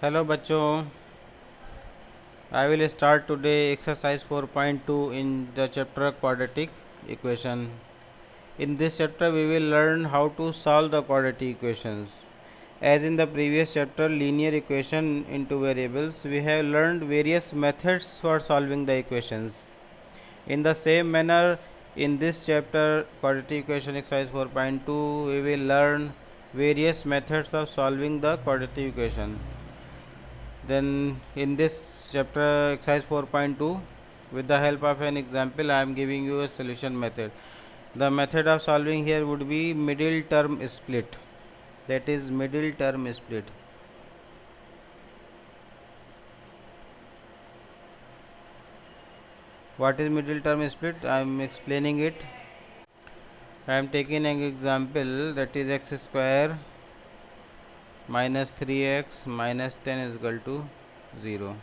Hello बच्चों, I will start today exercise 4.2 in the chapter quadratic equation. In this chapter we will learn how to solve the quadratic equations. As in the previous chapter linear equation into variables, we have learned various methods for solving the equations. In the same manner, in this chapter quadratic equation exercise 4.2 we will learn various methods of solving the quadratic equation. Then in this chapter exercise 4.2, with the help of an example I am giving you a solution method. The method of solving here would be middle term split, that is middle term split. What is middle term split? I am explaining it. I am taking an example, that is x square minus 3x minus 10 is equal to 0.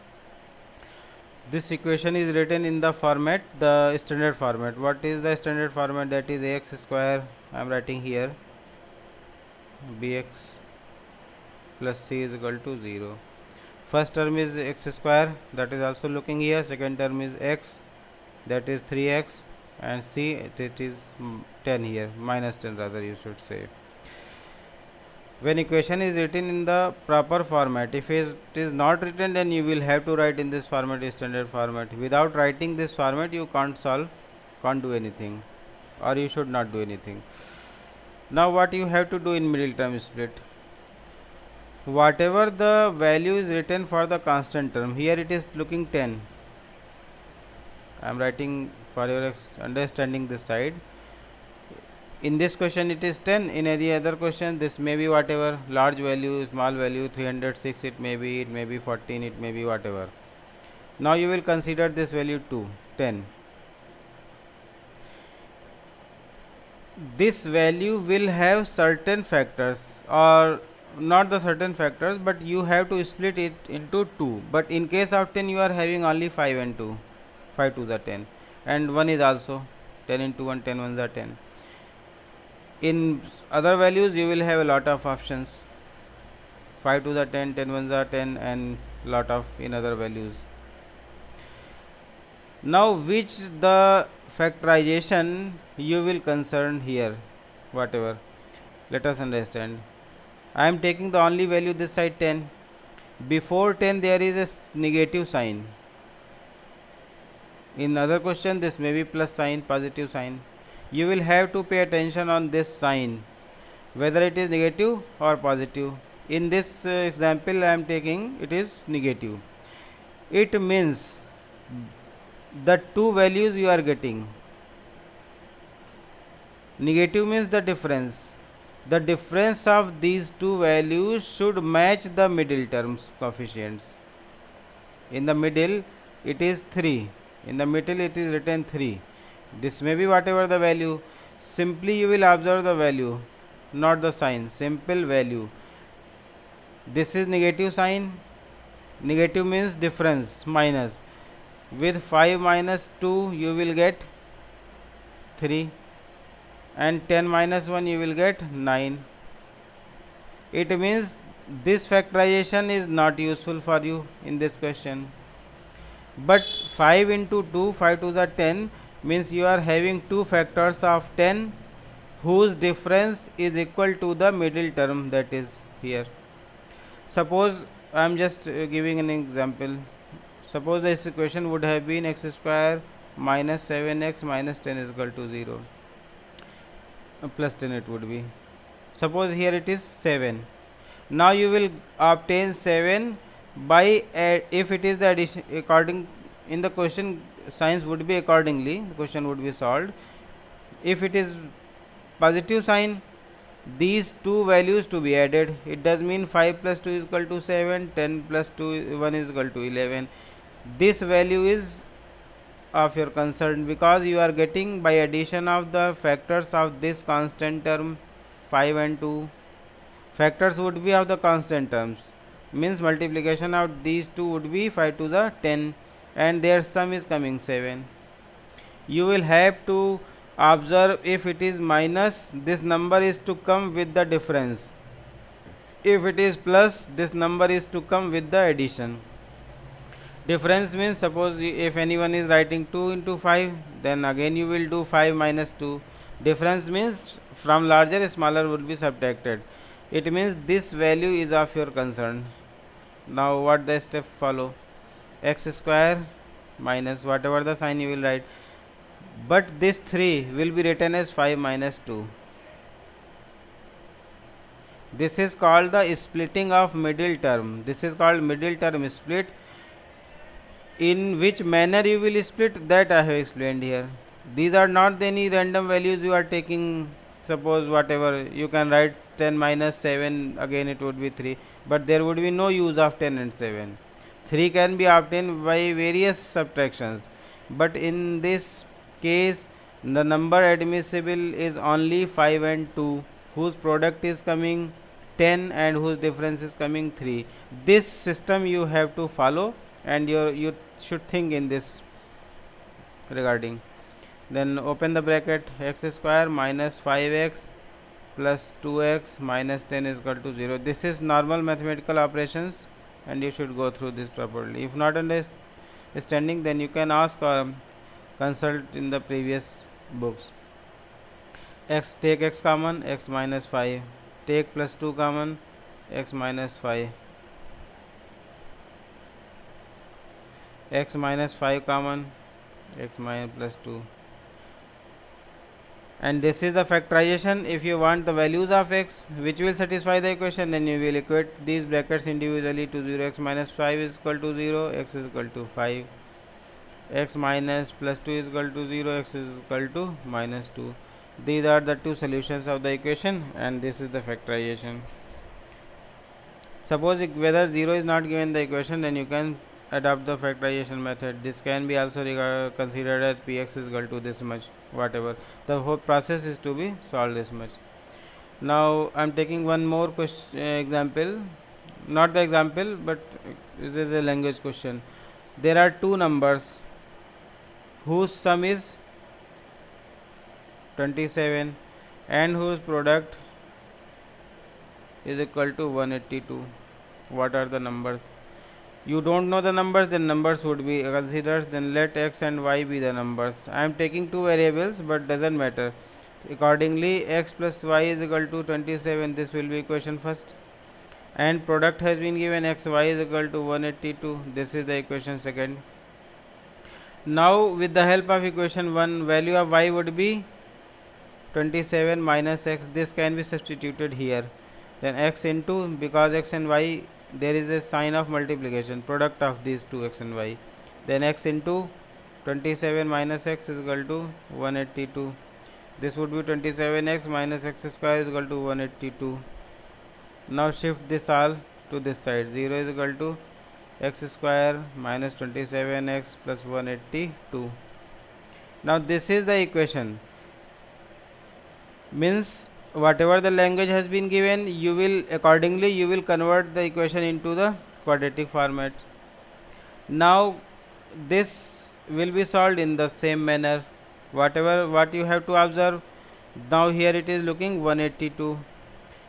This equation is written in the format, the standard format. What is the standard format? That is ax square, I am writing here, bx plus c is equal to 0. First term is x square, that is also looking here. Second term is x, that is 3x, and c, it is 10 here, minus 10 rather you should say. When equation is written in the proper format, if it is not written, then you will have to write in this format, standard format. Without writing this format you can't solve, can't do anything, or you should not do anything. Now what you have to do in middle term split, whatever the value is written for the constant term, here it is looking 10, I am writing for your understanding this side. In this question it is 10, in any other question this may be whatever, large value, small value, 306 it may be 14, it may be whatever. Now you will consider this value 2, 10. This value will have certain factors, or not the certain factors, but you have to split it into 2. But in case of 10 you are having only 5 and 2, 5 2s are 10, and 1 is also 10 into 1, 10 1s are 10. In other values you will have a lot of options, 5 2s are 10, 10 1s are 10, and lot of in other values. Now which the factorization you will concern here, whatever, let us understand. I am taking the only value this side 10. Before 10 there is a negative sign. In other question this may be plus sign, positive sign. You will have to pay attention on this sign, whether it is negative or positive. In this example I am taking, it is negative. It means the two values you are getting. Negative means the difference. The difference of these two values should match the middle terms coefficients. In the middle it is 3. In the middle it is written 3. This may be whatever the value. Simply you will observe the value, not the sign, simple value. This is negative sign. Negative means difference, minus. With 5 minus 2 you will get 3, and 10 minus 1 you will get 9. It means this factorization is not useful for you in this question. But 5 into 2, 5 2s are 10, means you are having two factors of 10 whose difference is equal to the middle term, that is here. Suppose I am just giving an example. Suppose this equation would have been x square minus 7x minus 10 is equal to 0, plus 10 it would be. Suppose here it is 7. Now you will obtain 7 by if it is the addition, according in the question signs would be accordingly, the question would be solved. If it is positive sign, these two values to be added. It does mean 5 plus 2 is equal to 7, 10 plus 2 1 is equal to 11. This value is of your concern, because you are getting by addition of the factors of this constant term 5 and 2. Factors would be of the constant terms, means multiplication of these two would be 5 to the 10, and their sum is coming 7. You will have to observe, if it is minus, this number is to come with the difference. If it is plus, this number is to come with the addition. Difference means, suppose if anyone is writing 2 into 5, then again you will do 5 minus 2. Difference means from larger smaller would be subtracted. It means this value is of your concern. Now what the step follow? X square minus whatever the sign you will write, but this 3 will be written as 5 minus 2. This is called the splitting of middle term. This is called middle term split. In which manner you will split, that I have explained here. These are not any random values you are taking. Suppose whatever you can write 10 minus 7, again it would be 3, but there would be no use of 10 and 7. 3 can be obtained by various subtractions, but in this case the number admissible is only 5 and 2, whose product is coming 10 and whose difference is coming 3. This system you have to follow, and you should think in this regarding. Then open the bracket, x square minus 5x plus 2x minus 10 is equal to 0. This is normal mathematical operations, and you should go through this properly. If not understanding, then you can ask or consult in the previous books. X, take x common, x minus 5. Take plus 2 common, x minus 5. X minus 5 common, x minus plus 2. And this is the factorization. If you want the values of x which will satisfy the equation, then you will equate these brackets individually to 0. X minus 5 is equal to 0, x is equal to 5. X minus plus 2 is equal to 0, x is equal to minus 2. These are the two solutions of the equation, and this is the factorization. Suppose whether 0 is not given in the equation, then you can adopt the factorization method. This can be also considered as px is equal to this much, whatever. The whole process is to be solved this much. Now I am taking one more example, not the example, but this is a language question. There are two numbers whose sum is 27 and whose product is equal to 182. What are the numbers? You don't know the numbers, then numbers would be considered. Then let x and y be the numbers. I am taking two variables, but doesn't matter. Accordingly, x plus y is equal to 27. This will be equation first, and product has been given, x y is equal to 182. This is the equation second. Now with the help of equation 1, value of y would be 27 minus x. This can be substituted here. Then x into, because x and y there is a sign of multiplication, product of these two, x and y. Then x into 27 minus x is equal to 182. This would be 27x minus x square is equal to 182. Now shift this all to this side. 0 is equal to x square minus 27x plus 182. Now this is the equation. Means whatever the language has been given, you will accordingly you will convert the equation into the quadratic format. Now this will be solved in the same manner. Whatever what you have to observe, now here it is looking 182.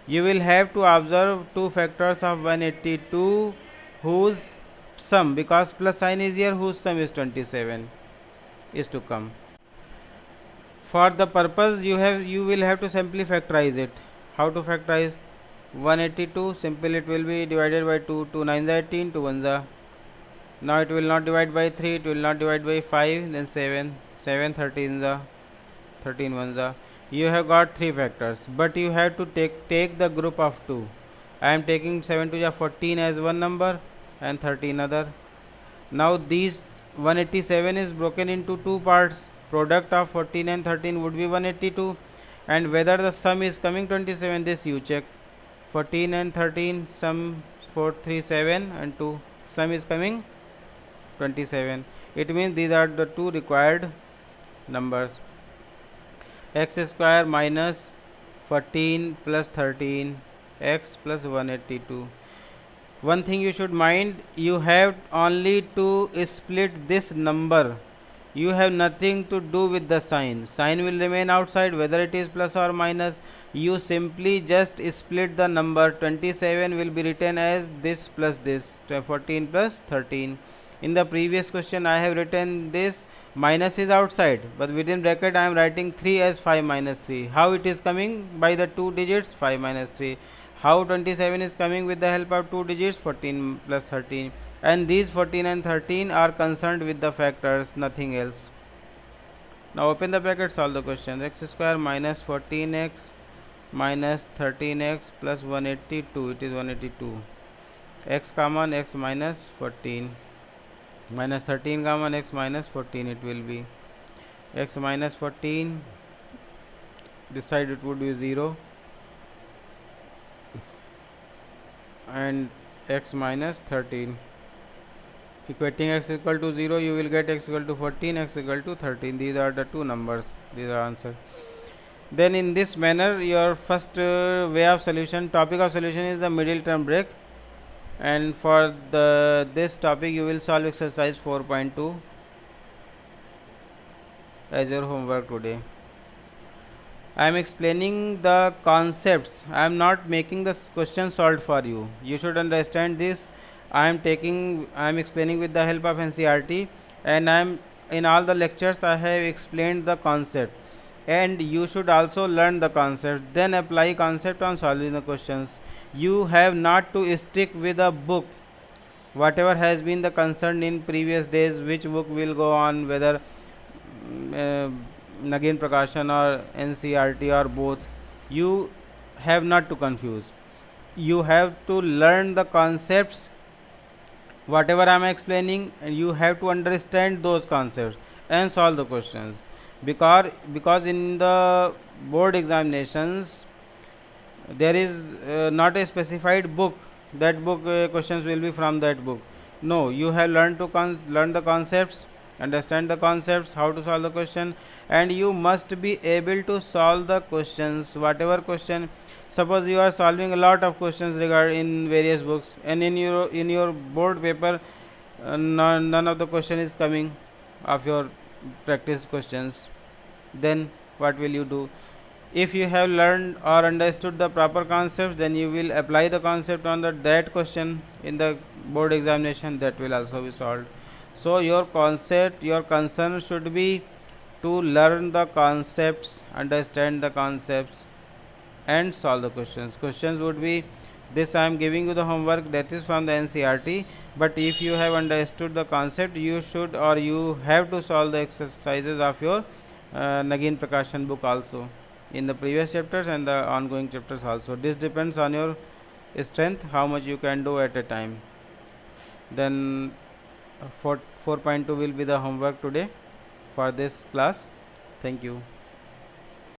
You will have to observe two factors of 182 whose sum, because plus sign is here, whose sum is 27 is to come. For the purpose you will have to simply factorize it. How to factorize? 182, simple, it will be divided by 2. 2 9 are 18, 2 1s are. Now it will not divide by 3, it will not divide by 5, then 7. 7 13s are, 13 1s are. You have got 3 factors, but you have to take the group of 2. I am taking 7 to the 14 as one number and 13 other. Now these 187 is broken into two parts. Product of 14 and 13 would be 182, and whether the sum is coming 27, this you check. 14 and 13 sum 437 and 2 sum is coming 27. It means these are the two required numbers. X square minus 14 plus 13 x plus 182. One thing you should mind, you have only to split this number You have nothing to do with the sign. Sign will remain outside whether it is plus or minus. You simply just split the number. 27 will be written as this plus this. 14 plus 13. In the previous question I have written this, minus is outside, but within bracket I am writing 3 as 5 minus 3. How it is coming? By the two digits 5 minus 3. How 27 is coming with the help of two digits? 14 plus 13. And these 14 and 13 are concerned with the factors, nothing else. Now open the bracket, solve the question. X square minus 14x minus 13x plus 182, it is 182. X common, x minus 14 minus 13 common, x minus 14 it will be. X minus 14, this side it would be 0, and x minus 13. Equating x equal to 0, you will get x equal to 14, x equal to 13. These are the two numbers, these are answer. Then in this manner your first way of solution, topic of solution is the middle term break, and for this topic you will solve exercise 4.2 as your homework today. I am explaining the concepts, I am not making the question solved for you. You should understand this. I am explaining with the help of NCERT, and I am in all the lectures I have explained the concept, and you should also learn the concept, then apply concept on solving the questions. You have not to stick with a book, whatever has been the concern in previous days, which book will go on, whether Nagin Prakashan or NCERT or both. You have not to confuse. You have to learn the concepts, whatever I am explaining, and you have to understand those concepts and solve the questions. Because in the board examinations there is not a specified book, that book questions will be from that book. No, you have learned to learn the concepts, understand the concepts, how to solve the question, and you must be able to solve the questions, whatever question. Suppose you are solving a lot of questions regarding in various books, and in your board paper none of the question is coming of your practiced questions, then what will you do? If you have learned or understood the proper concepts, then you will apply the concept on that question in the board examination, that will also be solved. So your concern should be to learn the concepts, understand the concepts, and solve the questions. Questions would be this, I am giving you the homework, that is from the NCERT, but if you have understood the concept, you should or you have to solve the exercises of your Nagin Prakashan book also, in the previous chapters and the ongoing chapters also. This depends on your strength, how much you can do at a time. Then 4.2 will be the homework today for this class. Thank you.